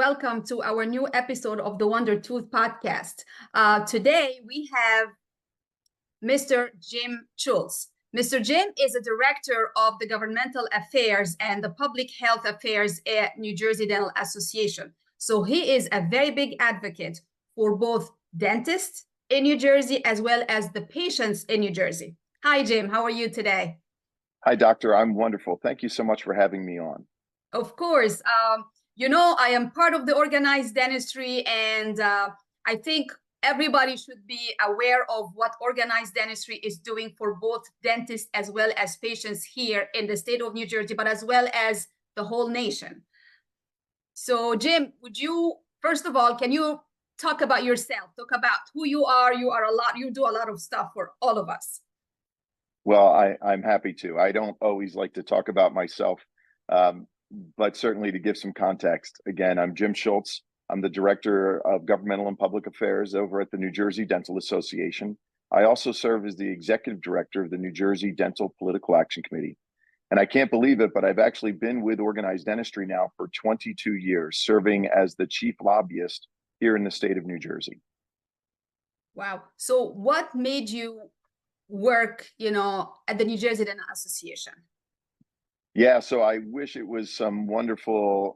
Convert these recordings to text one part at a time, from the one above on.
welcome to our new episode of the Wonder Tooth podcast. Today we have Mr. Jim Schulz. Mr. Jim is a director of the Governmental Affairs and the Public Health Affairs at New Jersey Dental Association. So he is a very big advocate for both dentists in New Jersey as well as the patients in New Jersey. Hi, Jim. How are you today? Hi, Doctor. I'm wonderful. Thank you so much for having me on. Of course. I am part of the Organized Dentistry, and I think everybody should be aware of what Organized Dentistry is doing for both dentists as well as patients here in the state of New Jersey, but as well as the whole nation. So, Jim, first of all, can you talk about yourself? Talk about who you are. You do a lot of stuff for all of us. Well, I'm happy to. I don't always like to talk about myself, but certainly to give some context. Again, I'm Jim Schulz. I'm the Director of Governmental and Public Affairs over at the New Jersey Dental Association. I also serve as the Executive Director of the New Jersey Dental Political Action Committee. And I can't believe it, but I've actually been with Organized Dentistry now for 22 years, serving as the Chief Lobbyist here in the state of New Jersey. Wow. So what made you work, at the New Jersey Dental Association? Yeah, so I wish it was some wonderful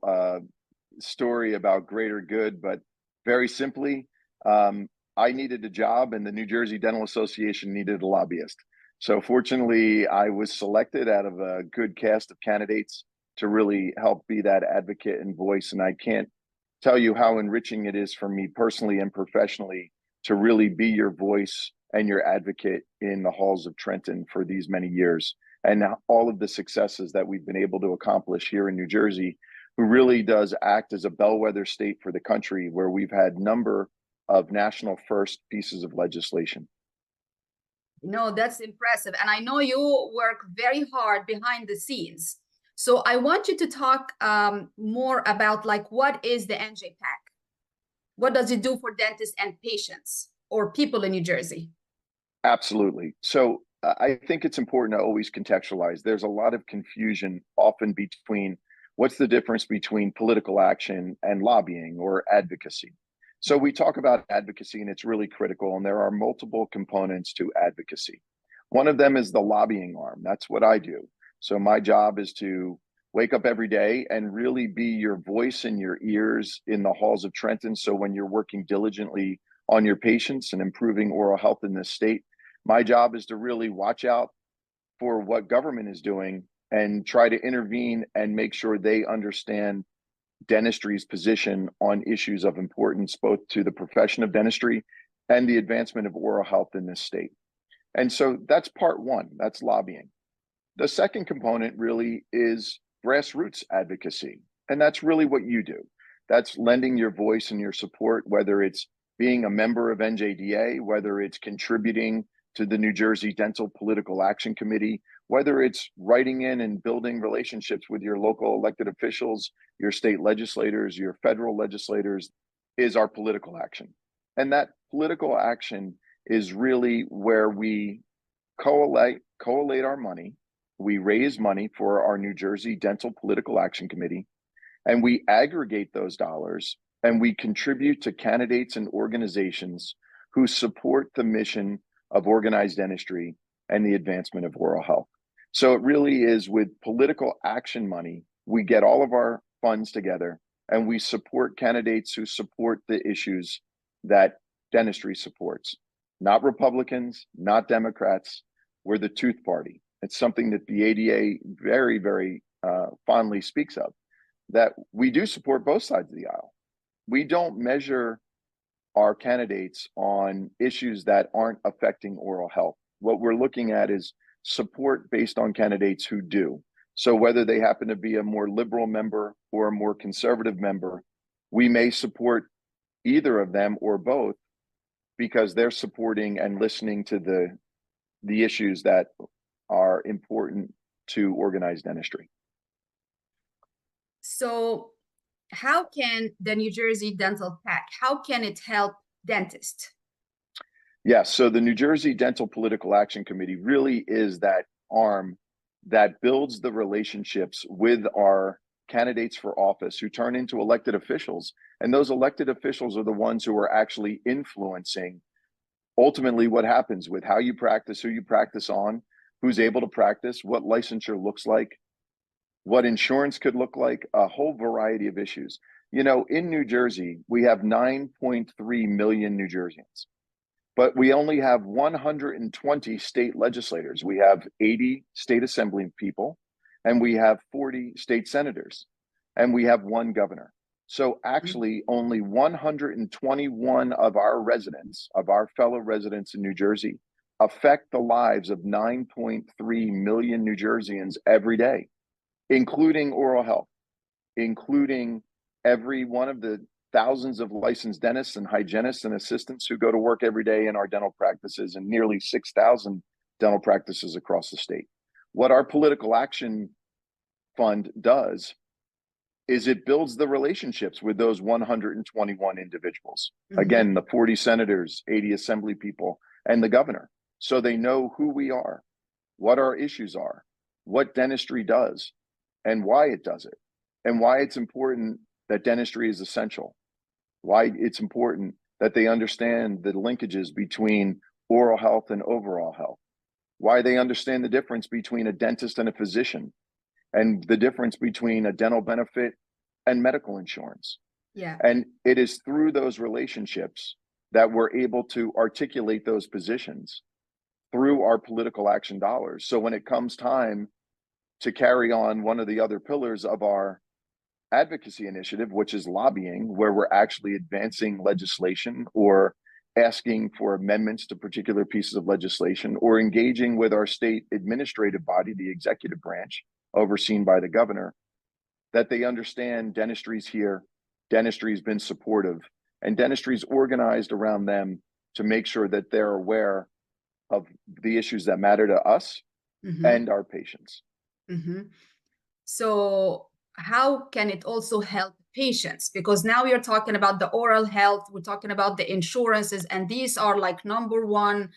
story about greater good, but very simply, I needed a job and the New Jersey Dental Association needed a lobbyist. So fortunately, I was selected out of a good cast of candidates to really help be that advocate and voice. And I can't tell you how enriching it is for me personally and professionally to really be your voice and your advocate in the halls of Trenton for these many years, and all of the successes that we've been able to accomplish here in New Jersey, who really does act as a bellwether state for the country, where we've had number of national first pieces of legislation. No, that's impressive. And I know you work very hard behind the scenes. So I want you to talk more about what is the NJPAC? What does it do for dentists and patients or people in New Jersey? Absolutely. So I think it's important to always contextualize. There's a lot of confusion often between what's the difference between political action and lobbying or advocacy. So we talk about advocacy and it's really critical, and there are multiple components to advocacy. One of them is the lobbying arm. That's what I do. So my job is to wake up every day and really be your voice and your ears in the halls of Trenton. So when you're working diligently on your patients and improving oral health in this state, my job is to really watch out for what government is doing and try to intervene and make sure they understand dentistry's position on issues of importance, both to the profession of dentistry and the advancement of oral health in this state. And so that's part one, that's lobbying. The second component really is grassroots advocacy. And that's really what you do. That's lending your voice and your support, whether it's being a member of NJDA, whether it's contributing to the New Jersey Dental Political Action Committee, whether it's writing in and building relationships with your local elected officials, your state legislators, your federal legislators, is our political action. And that political action is really where we collate our money. We raise money for our New Jersey Dental Political Action Committee, and we aggregate those dollars and we contribute to candidates and organizations who support the mission of organized dentistry and the advancement of oral health. So it really is with political action money, we get all of our funds together and we support candidates who support the issues that dentistry supports. Not Republicans, not Democrats. We're the tooth party. It's something that the ADA very, very fondly speaks of, that we do support both sides of the aisle. We don't measure our candidates on issues that aren't affecting oral health. What we're looking at is support based on candidates who do. So whether they happen to be a more liberal member or a more conservative member, we may support either of them or both because they're supporting and listening to the issues that are important to organized dentistry. So how can the New Jersey Dental PAC, how can it help dentists? Yes, so the New Jersey Dental Political Action Committee really is that arm that builds the relationships with our candidates for office who turn into elected officials. And those elected officials are the ones who are actually influencing ultimately what happens with how you practice, who you practice on, who's able to practice, what licensure looks like, what insurance could look like, a whole variety of issues. You know, in New Jersey, we have 9.3 million New Jerseyans, but we only have 120 state legislators. We have 80 state assembly people, and we have 40 state senators, and we have one governor. So actually only 121 of our residents, of our fellow residents in New Jersey, affect the lives of 9.3 million New Jerseyans every day, including oral health, including every one of the thousands of licensed dentists and hygienists and assistants who go to work every day in our dental practices, and nearly 6,000 dental practices across the state. What our political action fund does is it builds the relationships with those 121 individuals. Again, the 40 senators, 80 assembly people, and the governor. So they know who we are, what our issues are, what dentistry does, and why it does it, and why it's important that dentistry is essential, why it's important that they understand the linkages between oral health and overall health, why they understand the difference between a dentist and a physician, and the difference between a dental benefit and medical insurance. Yeah. And it is through those relationships that we're able to articulate those positions through our political action dollars. So when it comes time to carry on one of the other pillars of our advocacy initiative, which is lobbying, where we're actually advancing legislation or asking for amendments to particular pieces of legislation, or engaging with our state administrative body, the executive branch, overseen by the governor, that they understand dentistry's here, dentistry's been supportive, and dentistry's organized around them to make sure that they're aware of the issues that matter to us and our patients. So how can it also help patients? Because now we're talking about the oral health, we're talking about the insurances, and these are like number one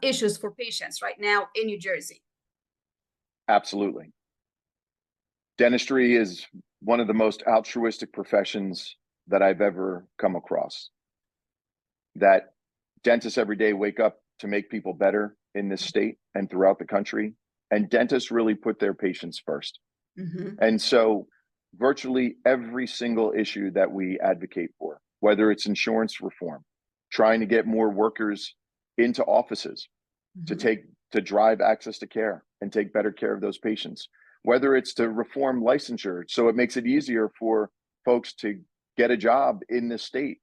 issues for patients right now in New Jersey. Absolutely. Dentistry is one of the most altruistic professions that I've ever come across. That dentists every day wake up to make people better in this state and throughout the country. And dentists really put their patients first. And so virtually every single issue that we advocate for, whether it's insurance reform, trying to get more workers into offices to drive access to care and take better care of those patients, whether it's to reform licensure so it makes it easier for folks to get a job in this state,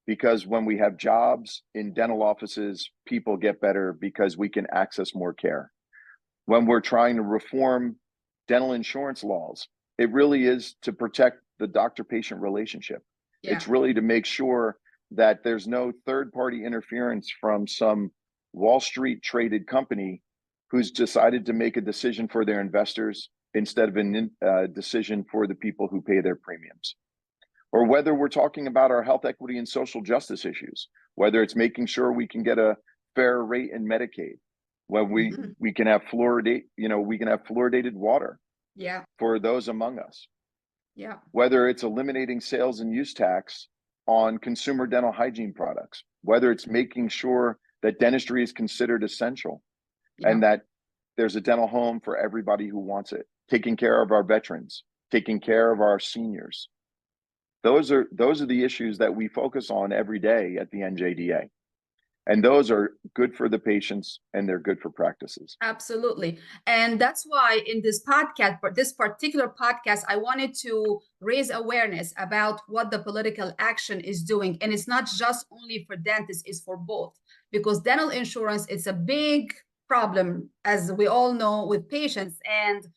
because when we have jobs in dental offices, people get better because we can access more care. When we're trying to reform dental insurance laws, it really is to protect the doctor-patient relationship. It's really to make sure that there's no third-party interference from some Wall Street traded company who's decided to make a decision for their investors instead of a decision for the people who pay their premiums. Or whether we're talking about our health equity and social justice issues, whether it's making sure we can get a fair rate in Medicaid, when we can have fluoridated water for those among us. Whether it's eliminating sales and use tax on consumer dental hygiene products, whether it's making sure that dentistry is considered essential and that there's a dental home for everybody who wants it, taking care of our veterans, taking care of our seniors. Those are the issues that we focus on every day at the NJDA. And those are good for the patients and they're good for practices. Absolutely. And that's why in this podcast, but this particular podcast, I wanted to raise awareness about what the political action is doing. And it's not just only for dentists, it's for both. Because dental insurance, it's a big problem, as we all know, with patients. And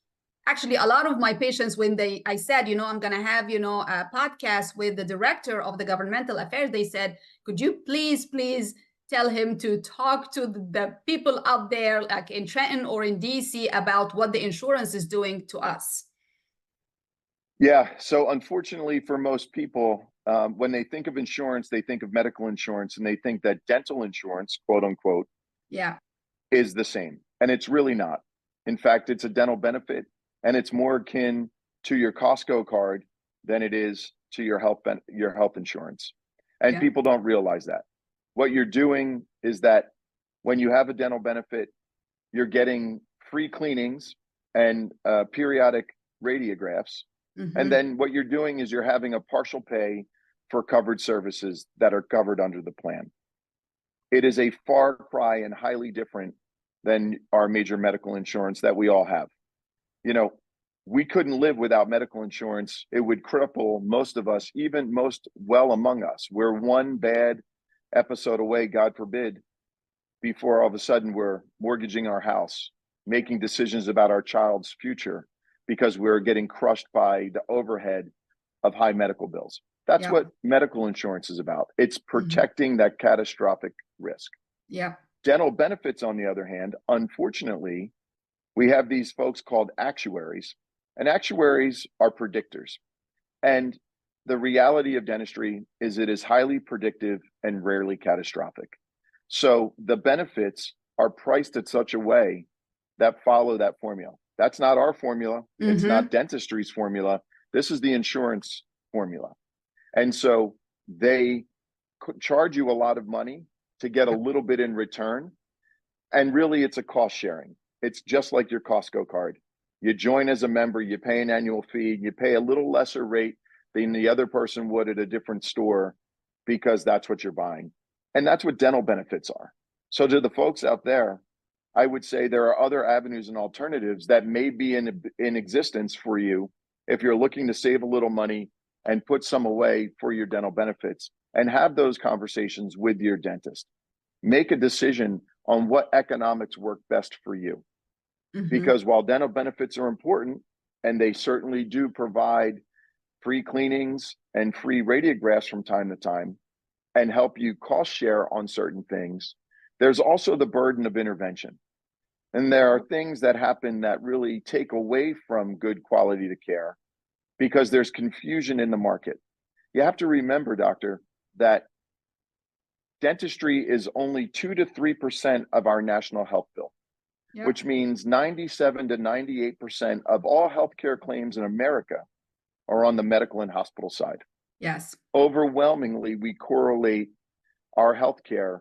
actually, a lot of my patients, when I said, I'm going to have, a podcast with the director of the governmental affairs, they said, could you please tell him to talk to the people out there, like in Trenton or in DC, about what the insurance is doing to us? Yeah. So unfortunately for most people, when they think of insurance, they think of medical insurance and they think that dental insurance, quote unquote, is the same. And it's really not. In fact, it's a dental benefit and it's more akin to your Costco card than it is to your health insurance. And people don't realize that. What you're doing is that when you have a dental benefit, you're getting free cleanings and periodic radiographs. And then what you're doing is you're having a partial pay for covered services that are covered under the plan. It is a far cry and highly different than our major medical insurance that we all have. You know, we couldn't live without medical insurance. It would cripple most of us, even most well among us. We're one bad episode away, God forbid, before all of a sudden we're mortgaging our house, making decisions about our child's future because we're getting crushed by the overhead of high medical bills. That's what medical insurance is about. It's protecting that catastrophic risk. Dental benefits, on the other hand, unfortunately, we have these folks called actuaries, and actuaries are predictors. And the reality of dentistry is it is highly predictive and rarely catastrophic. So the benefits are priced in such a way that follow that formula. That's not our formula. It's not dentistry's formula. This is the insurance formula. And so they charge you a lot of money to get a little bit in return. And really, it's a cost sharing. It's just like your Costco card. You join as a member, you pay an annual fee, you pay a little lesser rate than the other person would at a different store because that's what you're buying. And that's what dental benefits are. So to the folks out there, I would say there are other avenues and alternatives that may be in existence for you if you're looking to save a little money and put some away for your dental benefits, and have those conversations with your dentist. Make a decision on what economics work best for you. Because while dental benefits are important, and they certainly do provide free cleanings and free radiographs from time to time, and help you cost share on certain things, there's also the burden of intervention. And there are things that happen that really take away from good quality of care because there's confusion in the market. You have to remember, doctor, that dentistry is only 2 to 3% of our national health bill, which means 97 to 98% of all healthcare claims in America are on the medical and hospital side. Overwhelmingly, we correlate our healthcare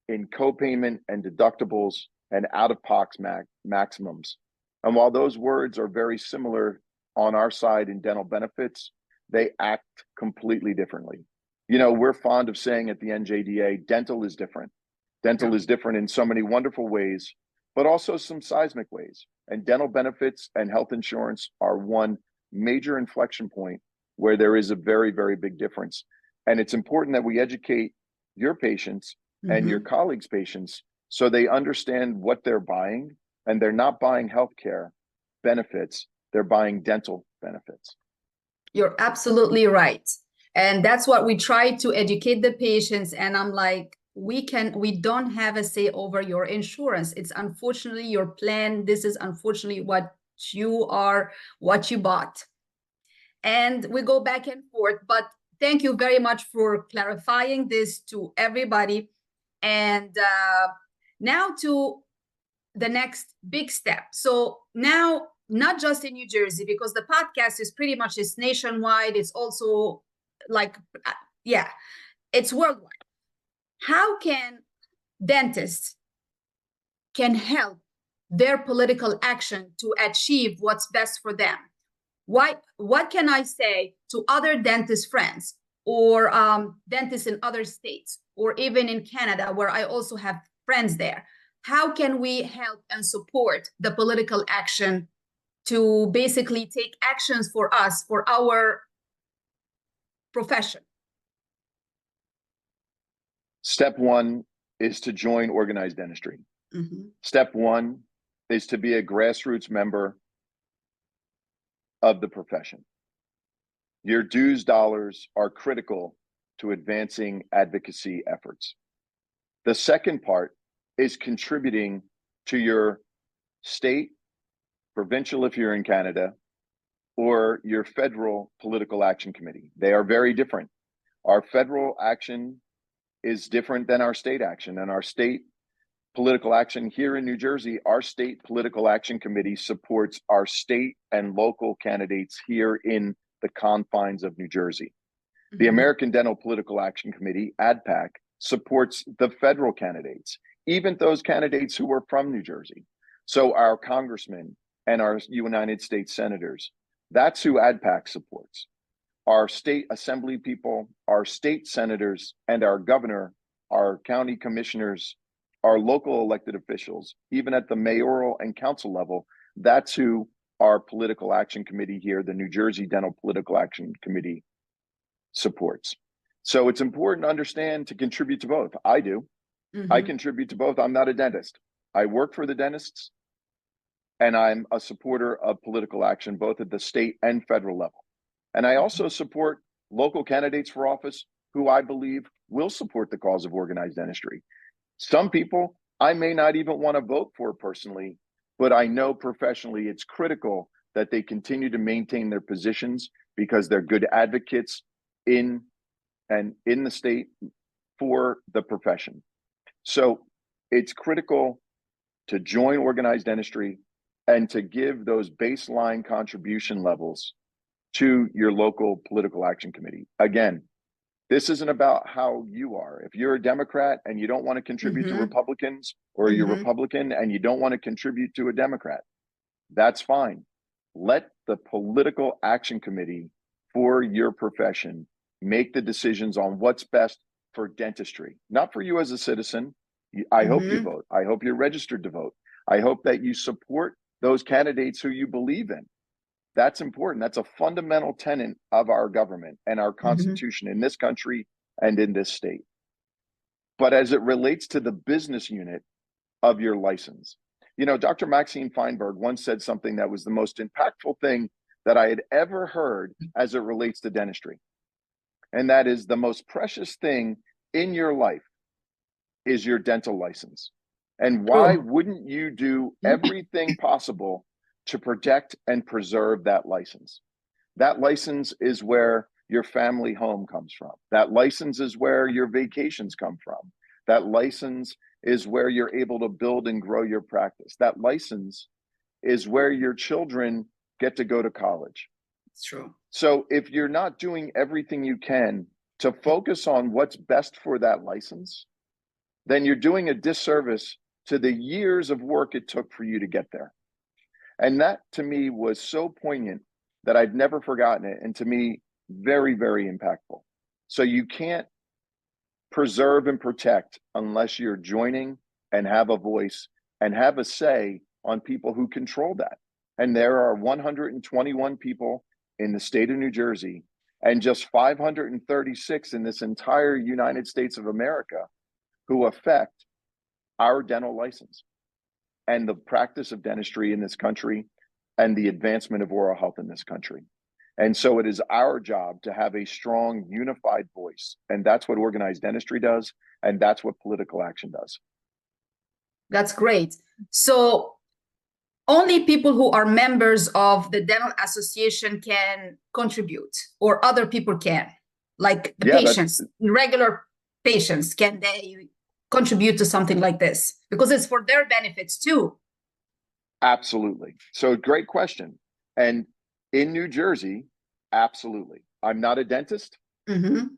in copayment and deductibles and out-of-pocket maximums. And while those words are very similar on our side in dental benefits, they act completely differently. You know, we're fond of saying at the NJDA, dental is different. Dental is different in so many wonderful ways, but also some seismic ways. And dental benefits and health insurance are one major inflection point where there is a very, very big difference. And it's important that we educate your patients and your colleagues' patients so they understand what they're buying, and they're not buying healthcare benefits, they're buying dental benefits. You're absolutely right. And that's what we try to educate the patients. And I'm like, we don't have a say over your insurance. It's unfortunately your plan. This is unfortunately what you bought. And we go back and forth, but thank you very much for clarifying this to everybody. And now to the next big step. So now, not just in New Jersey, because the podcast is pretty much nationwide. It's also like, it's worldwide. How can dentists can help their political action to achieve what's best for them? What can I say to other dentist friends or dentists in other states, or even in Canada, where I also have friends there? How can we help and support the political action to basically take actions for us, for our profession? Step one is to join Organized Dentistry. Step one is to be a grassroots member of the profession. Your dues dollars are critical to advancing advocacy efforts. The second part is contributing to your state, provincial if you're in Canada, or your federal political action committee. They are very different. Our federal action is different than our state action, and our state political action here in New Jersey, our state political action committee supports our state and local candidates here in the confines of New Jersey. The American Dental Political Action Committee, ADPAC, supports the federal candidates, even those candidates who are from New Jersey. So our congressmen and our United States senators, that's who ADPAC supports. Our state assembly people, our state senators, and our governor, our county commissioners, our local elected officials, even at the mayoral and council level, that's who our political action committee here, the New Jersey Dental Political Action Committee, supports. So it's important to understand to contribute to both. I do. I contribute to both. I'm not a dentist. I work for the dentists, and I'm a supporter of political action, both at the state and federal level. And I also support local candidates for office who I believe will support the cause of organized dentistry. Some people I may not even want to vote for personally, but I know professionally it's critical that they continue to maintain their positions because they're good advocates in the state for the profession. So it's critical to join organized dentistry and to give those baseline contribution levels to your local political action committee. Again, this isn't about how you are. If you're a Democrat and you don't want to contribute to Republicans, or you're Republican and you don't want to contribute to a Democrat, that's fine. Let the political action committee for your profession make the decisions on what's best for dentistry, not for you as a citizen. I hope you vote. I hope you're registered to vote. I hope that you support those candidates who you believe in. That's important. That's a fundamental tenet of our government and our Constitution in this country and in this state. But as it relates to the business unit of your license, you know, Dr. Maxine Feinberg once said something that was the most impactful thing that I had ever heard as it relates to dentistry. And that is, the most precious thing in your life is your dental license. And why wouldn't you do everything possible to protect and preserve that license? That license is where your family home comes from. That license is where your vacations come from. That license is where you're able to build and grow your practice. That license is where your children get to go to college. It's true. So if you're not doing everything you can to focus on what's best for that license, then you're doing a disservice to the years of work it took for you to get there. And that to me was so poignant that I've never forgotten it. And to me, very, very impactful. So you can't preserve and protect unless you're joining and have a voice and have a say on people who control that. And there are 121 people in the state of New Jersey and just 536 in this entire United States of America who affect our dental license and the practice of dentistry in this country and the advancement of oral health in this country. And so it is our job to have a strong, unified voice. And that's what organized dentistry does. And that's what political action does. That's great. So only people who are members of the dental association can contribute, or other people can, like the patients, regular patients, can they contribute to something like this? Because it's for their benefits too. Absolutely. So great question. And in New Jersey, absolutely. I'm not a dentist. And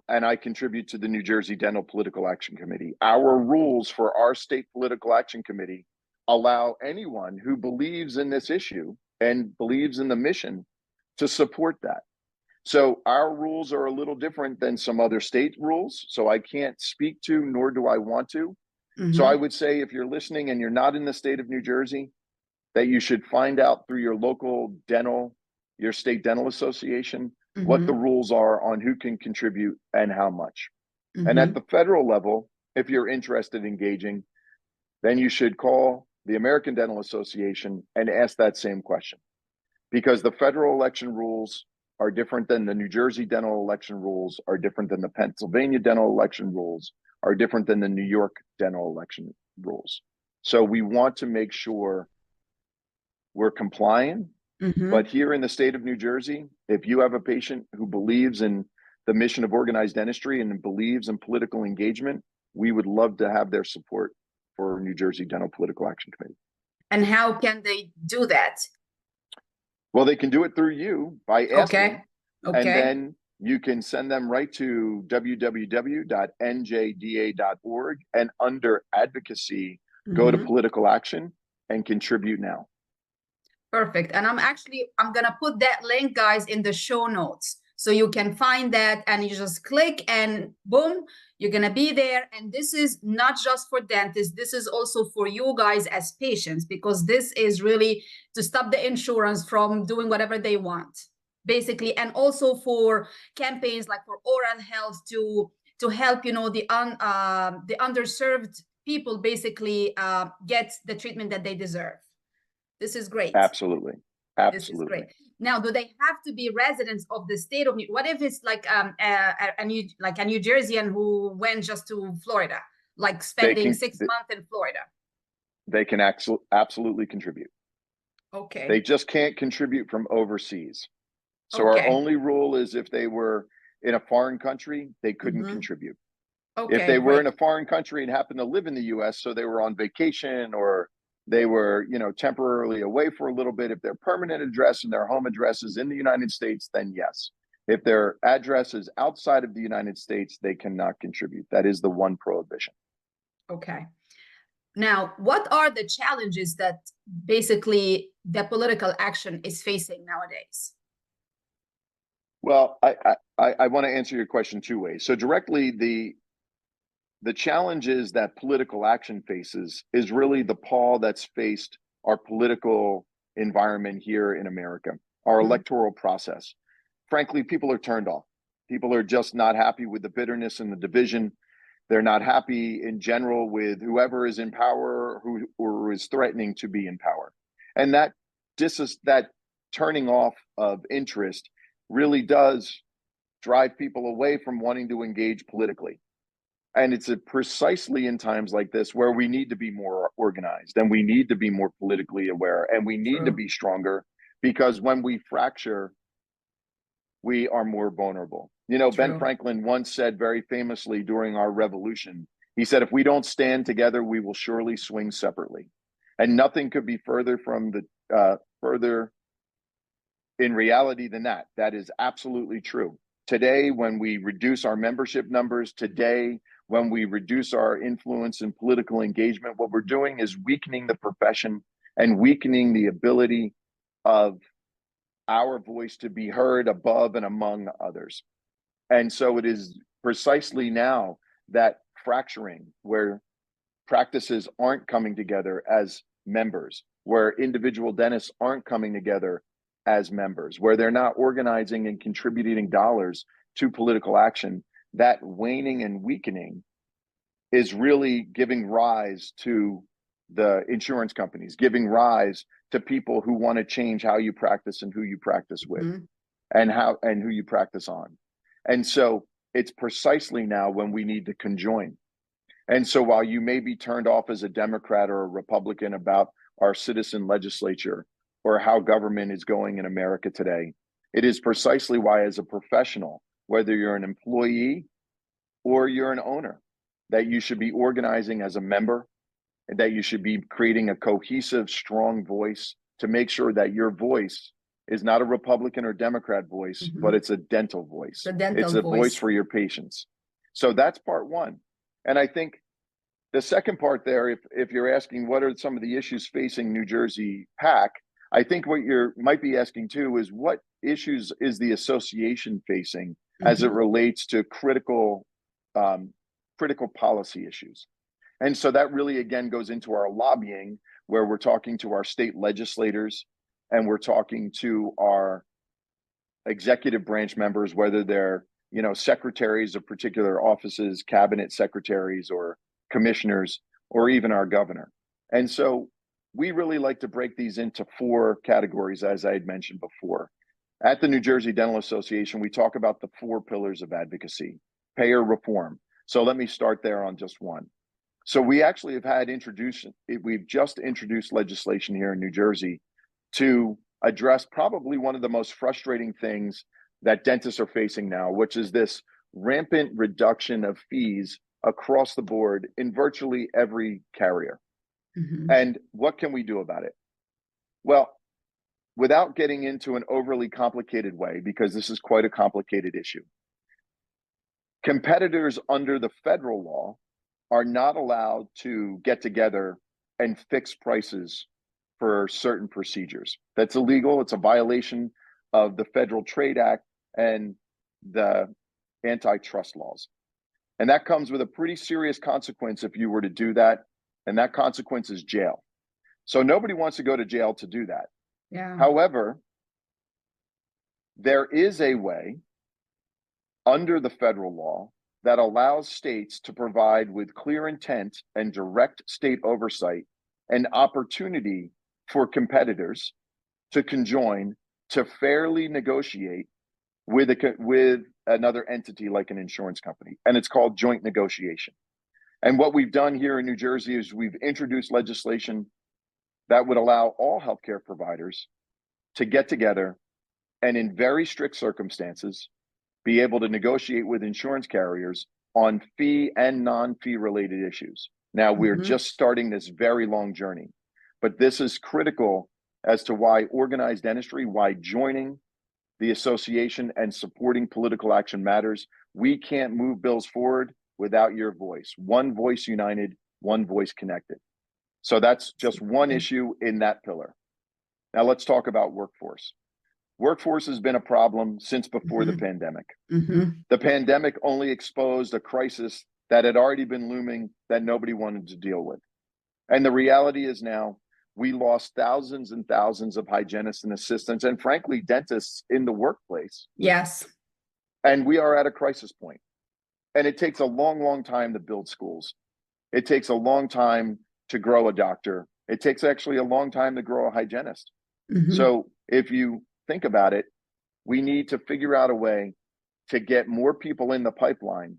I contribute to the New Jersey Dental Political Action Committee. Our rules for our state political action committee allow anyone who believes in this issue and believes in the mission to support that. So our rules are a little different than some other state rules. So I can't speak to, nor do I want to. So I would say, if you're listening and you're not in the state of New Jersey, that you should find out through your local dental, your state dental association, what the rules are on who can contribute and how much. And at the federal level, if you're interested in engaging, then you should call the American Dental Association and ask that same question, because the federal election rules are different than the New Jersey dental election rules, are different than the Pennsylvania dental election rules, are different than the New York dental election rules. So we want to make sure we're compliant. But here in the state of New Jersey, if you have a patient who believes in the mission of organized dentistry and believes in political engagement, we would love to have their support for New Jersey Dental Political Action Committee. And how can they do that? Well, they can do it through you by asking, Okay. And then you can send them right to www.njda.org, and under advocacy, go to political action and contribute now. Perfect. And I'm gonna put that link, guys, in the show notes, so you can find that, and you just click and boom, you're gonna be there. And this is not just for dentists, this is also for you guys as patients, because this is really to stop the insurance from doing whatever they want, basically. And also for campaigns like for oral health, to help, you know, the underserved people basically get the treatment that they deserve. This is great. Absolutely. This is great. Now, do they have to be residents of the state of New? What if it's like a New Jerseyan who went just to Florida, like spending 6 months in Florida? They can absolutely contribute. Okay. They just can't contribute from overseas. So our only rule is if they were in a foreign country, they couldn't contribute. Okay. If they were in a foreign country and happened to live in the U.S., so they were on vacation or they were, you know, temporarily away for a little bit, if their permanent address and their home address is in the United States, then yes. If their address is outside of the United States, they cannot contribute. That is the one prohibition. Okay. Now, what are the challenges that basically the political action is facing nowadays? Well, I want to answer your question two ways. So directly, the challenges that political action faces is really the pall that's faced our political environment here in America, our electoral process. Frankly, people are turned off. People are just not happy with the bitterness and the division. They're not happy in general with whoever is in power or is threatening to be in power. And that turning off of interest really does drive people away from wanting to engage politically. And it's precisely in times like this where we need to be more organized, and we need to be more politically aware, and we need to be stronger, because when we fracture, we are more vulnerable. You know, Ben Franklin once said very famously during our revolution, he said, if we don't stand together, we will surely swing separately. And nothing could be further from further in reality than that. That is absolutely true. Today, when we reduce our membership numbers, when we reduce our influence in political engagement, what we're doing is weakening the profession and weakening the ability of our voice to be heard above and among others. And so it is precisely now that fracturing, where practices aren't coming together as members, where individual dentists aren't coming together as members, where they're not organizing and contributing dollars to political action, that waning and weakening is really giving rise to the insurance companies, giving rise to people who want to change how you practice and who you practice with, and who you practice on. And so it's precisely now when we need to conjoin. And so while you may be turned off as a Democrat or a Republican about our citizen legislature or how government is going in America today, it is precisely why, as a professional, whether you're an employee or you're an owner, that you should be organizing as a member, and that you should be creating a cohesive, strong voice to make sure that your voice is not a Republican or Democrat voice, but it's a dental voice. It's a voice for your patients. So that's part one. And I think the second part there, if you're asking what are some of the issues facing New Jersey PAC, I think what you might be asking too is what issues is the association facing as it relates to critical policy issues. And so that really, again, goes into our lobbying, where we're talking to our state legislators and we're talking to our executive branch members, whether they're, you know, secretaries of particular offices, cabinet secretaries or commissioners, or even our governor. And so we really like to break these into four categories, as I had mentioned before. At the New Jersey Dental Association, we talk about the four pillars of advocacy: payer reform. So let me start there on just one. So we actually we've just introduced legislation here in New Jersey to address probably one of the most frustrating things that dentists are facing now, which is this rampant reduction of fees across the board in virtually every carrier. And what can we do about it? Well, without getting into an overly complicated way, because this is quite a complicated issue, competitors under the federal law are not allowed to get together and fix prices for certain procedures. That's illegal. It's a violation of the Federal Trade Act and the antitrust laws. And that comes with a pretty serious consequence if you were to do that. And that consequence is jail. So nobody wants to go to jail to do that. Yeah. However, there is a way under the federal law that allows states to provide with clear intent and direct state oversight an opportunity for competitors to conjoin to fairly negotiate with another entity like an insurance company. And it's called joint negotiation. And what we've done here in New Jersey is we've introduced legislation that would allow all healthcare providers to get together and in very strict circumstances be able to negotiate with insurance carriers on fee and non-fee related issues. Now, we're just starting this very long journey, but this is critical as to why organized dentistry, why joining the association and supporting political action matters. We can't move bills forward without your voice. One voice united, one voice connected. So that's just one issue in that pillar. Now let's talk about workforce. Workforce has been a problem since before the pandemic. The pandemic only exposed a crisis that had already been looming that nobody wanted to deal with. And the reality is now we lost thousands and thousands of hygienists and assistants and frankly, dentists in the workplace. Yes. And we are at a crisis point. And it takes a long, long time to build schools. It takes a long time to grow a doctor. It takes actually a long time to grow a hygienist. So if you think about it, we need to figure out a way to get more people in the pipeline.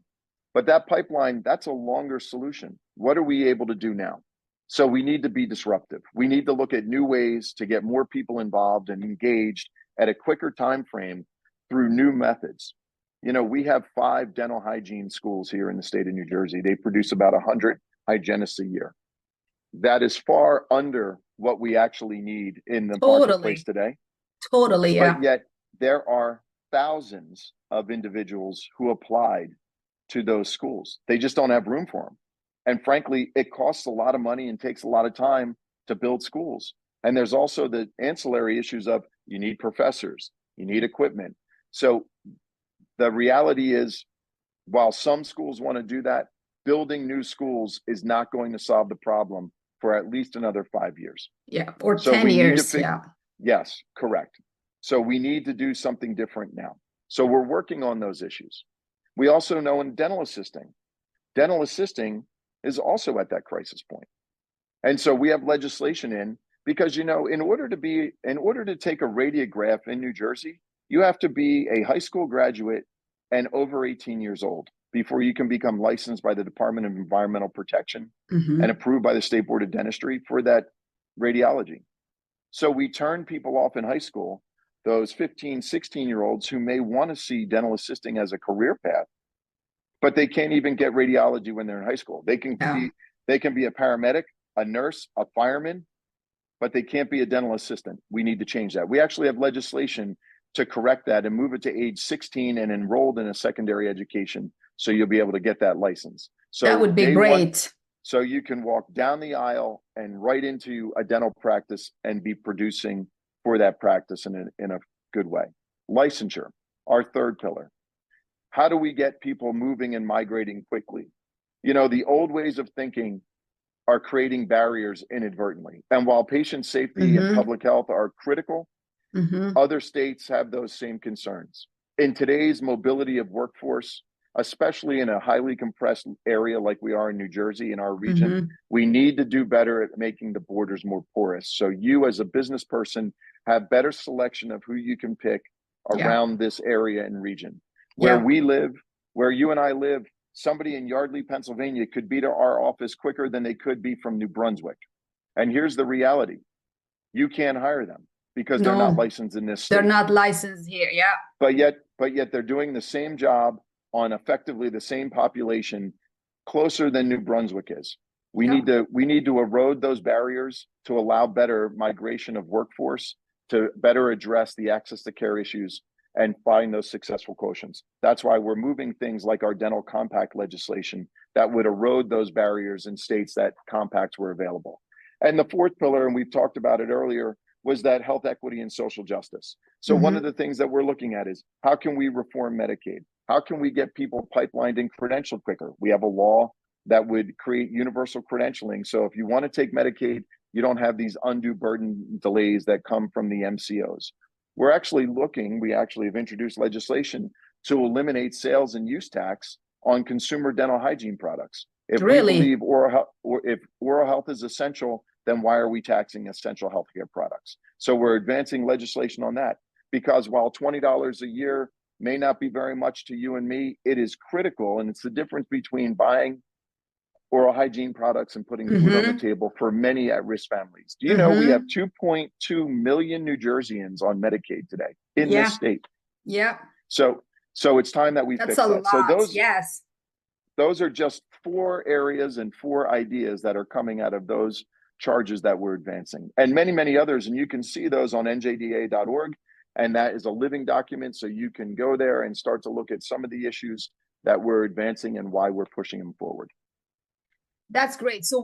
But that pipeline, that's a longer solution. What are we able to do now? So we need to be disruptive. We need to look at new ways to get more people involved and engaged at a quicker time frame through new methods. You know, we have 5 dental hygiene schools here in the state of New Jersey. They produce about 100 hygienists a year. That is far under what we actually need in the marketplace today. Totally, yeah. But yet there are thousands of individuals who applied to those schools. They just don't have room for them. And frankly, it costs a lot of money and takes a lot of time to build schools. And there's also the ancillary issues of you need professors, you need equipment. So the reality is, while some schools want to do that, building new schools is not going to solve the problem for at least another 5 years. Yeah, or 10 years, yeah. Yes, correct. So we need to do something different now. So we're working on those issues. We also know in dental assisting is also at that crisis point. And so we have legislation in because, you know, in order to take a radiograph in New Jersey, you have to be a high school graduate and over 18 years old before you can become licensed by the Department of Environmental Protection and approved by the State Board of Dentistry for that radiology. So we turn people off in high school, those 15, 16-year-olds who may want to see dental assisting as a career path, but they can't even get radiology when they're in high school. They can be a paramedic, a nurse, a fireman, but they can't be a dental assistant. We need to change that. We actually have legislation to correct that and move it to age 16 and enrolled in a secondary education, so you'll be able to get that license. So that would be great. So you can walk down the aisle and right into a dental practice and be producing for that practice in a good way. Licensure, our third pillar. How do we get people moving and migrating quickly? You know, the old ways of thinking are creating barriers inadvertently. And while patient safety and public health are critical, other states have those same concerns. In today's mobility of workforce, especially in a highly compressed area like we are in New Jersey, in our region, we need to do better at making the borders more porous. So you as a business person have better selection of who you can pick around this area and region. Where we live, where you and I live, somebody in Yardley, Pennsylvania could be to our office quicker than they could be from New Brunswick. And here's the reality. You can't hire them because they're not licensed in this state. They're not licensed here, yeah. But yet they're doing the same job on effectively the same population closer than New Brunswick is. We need to erode those barriers to allow better migration of workforce, to better address the access to care issues and find those successful quotients. That's why we're moving things like our dental compact legislation that would erode those barriers in states that compacts were available. And the fourth pillar, and we've talked about it earlier, was that health equity and social justice. So one of the things that we're looking at is, how can we reform Medicaid? How can we get people pipelined and credentialed quicker? We have a law that would create universal credentialing. So if you want to take Medicaid, you don't have these undue burden delays that come from the MCOs. We actually have introduced legislation to eliminate sales and use tax on consumer dental hygiene products. If we believe if oral health is essential, then why are we taxing essential healthcare products? So we're advancing legislation on that, because while $20 a year may not be very much to you and me, it is critical. And it's the difference between buying oral hygiene products and putting food on the table for many at-risk families. Do you know we have 2.2 million New Jerseyans on Medicaid today in this state? Yeah. So it's time that we fix that. Lot. So those are just 4 areas and 4 ideas that are coming out of those charges that we're advancing, and many, many others. And you can see those on njda.org. And that is a living document. So you can go there and start to look at some of the issues that we're advancing and why we're pushing them forward. That's great. So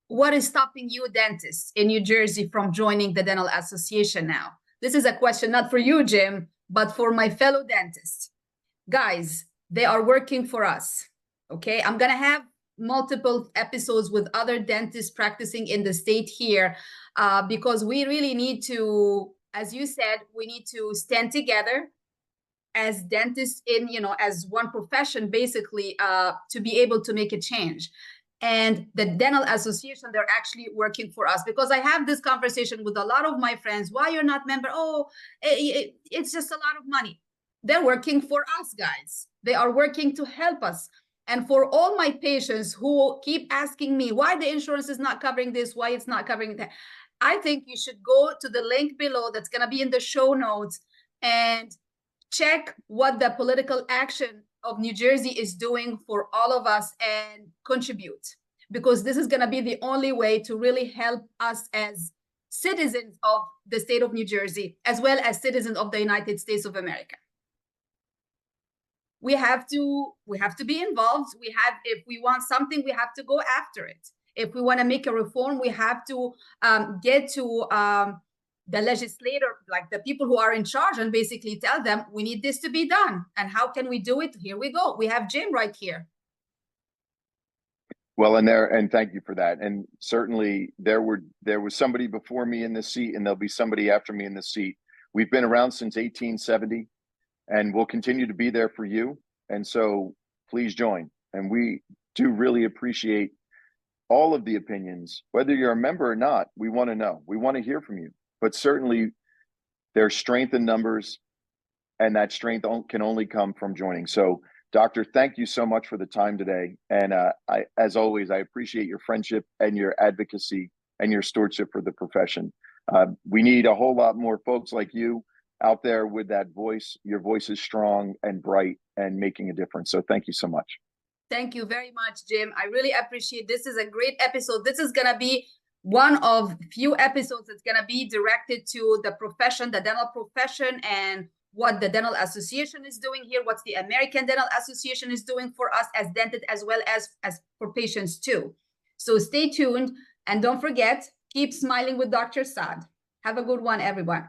what is stopping you dentists in New Jersey from joining the Dental Association now? This is a question not for you, Jim, but for my fellow dentists. Guys, they are working for us. Okay. I'm going to have multiple episodes with other dentists practicing in the state here, because we really need to, as you said, we need to stand together as dentists as one profession, basically, to be able to make a change. And the Dental Association, they're actually working for us, because I have this conversation with a lot of my friends. Why you're not member? Oh, it's just a lot of money. They're working for us, guys. They are working to help us. And for all my patients who keep asking me why the insurance is not covering this, why it's not covering that, I think you should go to the link below that's going to be in the show notes and check what the political action of New Jersey is doing for all of us and contribute, because this is going to be the only way to really help us as citizens of the state of New Jersey, as well as citizens of the United States of America. We have to be involved. If we want something, we have to go after it. If we want to make a reform, we have to get to the legislator, like the people who are in charge, and basically tell them we need this to be done. And how can we do it? Here we go. We have Jim right here. Well, and thank you for that. And certainly there was somebody before me in this seat, and there'll be somebody after me in this seat. We've been around since 1870, and we'll continue to be there for you. And so please join. And we do really appreciate all of the opinions, whether you're a member or not. We want to know. We want to hear from you. But certainly there's strength in numbers, and that strength can only come from joining. So, Doctor, thank you so much for the time today. And as always, I appreciate your friendship and your advocacy and your stewardship for the profession. We need a whole lot more folks like you out there with that voice. Your voice is strong and bright and making a difference. So thank you so much. Thank you very much, Jim. I really appreciate this. Is a great episode. This is going to be one of few episodes that's going to be directed to the profession, the dental profession, and what the Dental Association is doing here, what's the American Dental Association is doing for us as dentists, as well as for patients too. So stay tuned, and don't forget, keep smiling with Dr. Saad. Have a good one, everyone.